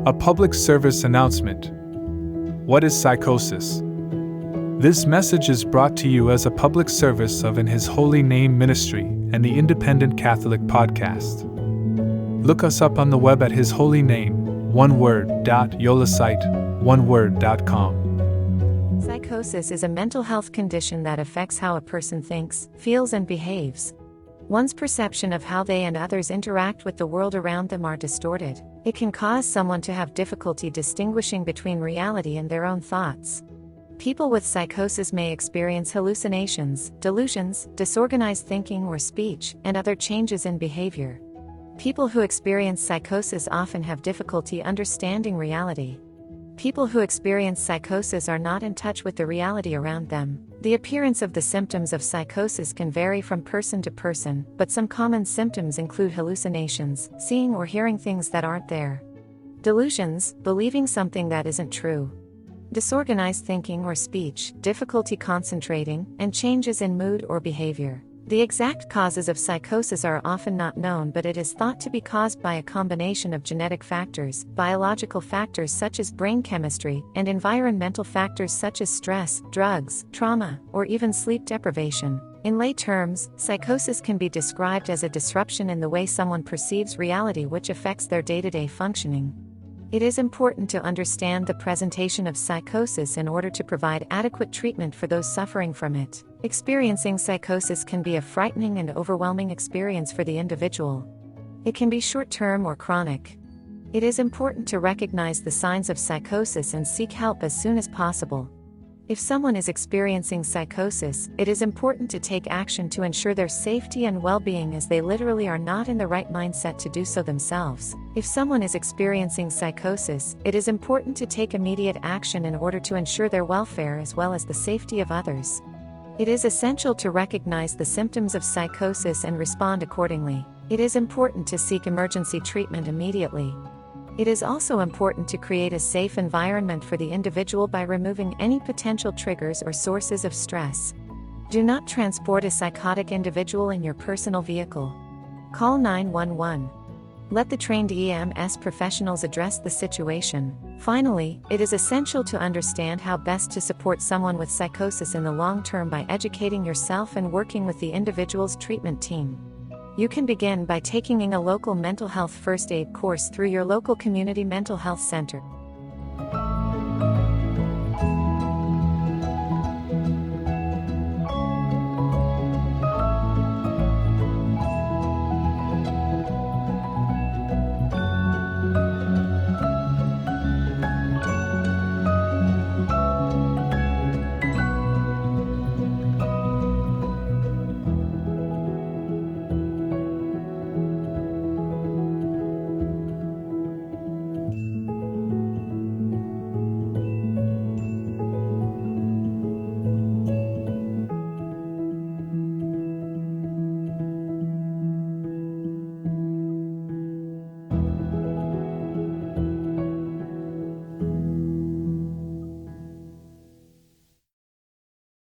A public service announcement. What is psychosis? This message is brought to you as a public service of In His Holy Name Ministry and the Independent Catholic Podcast. Look us up on the web at His Holy Name, one word, .yolasite, oneword.com. Psychosis is a mental health condition that affects how a person thinks, feels, and behaves. One's perception of how they and others interact with the world around them are distorted. It can cause someone to have difficulty distinguishing between reality and their own thoughts. People with psychosis may experience hallucinations, delusions, disorganized thinking or speech, and other changes in behavior. People who experience psychosis often have difficulty understanding reality. People who experience psychosis are not in touch with the reality around them. The appearance of the symptoms of psychosis can vary from person to person, but some common symptoms include hallucinations, seeing or hearing things that aren't there. Delusions, believing something that isn't true. Disorganized thinking or speech, difficulty concentrating, and changes in mood or behavior. The exact causes of psychosis are often not known, but it is thought to be caused by a combination of genetic factors, biological factors such as brain chemistry, and environmental factors such as stress, drugs, trauma, or even sleep deprivation. In lay terms, psychosis can be described as a disruption in the way someone perceives reality which affects their day-to-day functioning. It is important to understand the presentation of psychosis in order to provide adequate treatment for those suffering from it. Experiencing psychosis can be a frightening and overwhelming experience for the individual. It can be short-term or chronic. It is important to recognize the signs of psychosis and seek help as soon as possible. If someone is experiencing psychosis, it is important to take action to ensure their safety and well-being, as they literally are not in the right mindset to do so themselves. If someone is experiencing psychosis, it is important to take immediate action in order to ensure their welfare as well as the safety of others. It is essential to recognize the symptoms of psychosis and respond accordingly. It is important to seek emergency treatment immediately. It is also important to create a safe environment for the individual by removing any potential triggers or sources of stress. Do not transport a psychotic individual in your personal vehicle. Call 911. Let the trained EMS professionals address the situation. Finally, it is essential to understand how best to support someone with psychosis in the long term by educating yourself and working with the individual's treatment team. You can begin by taking a local mental health first aid course through your local community mental health center.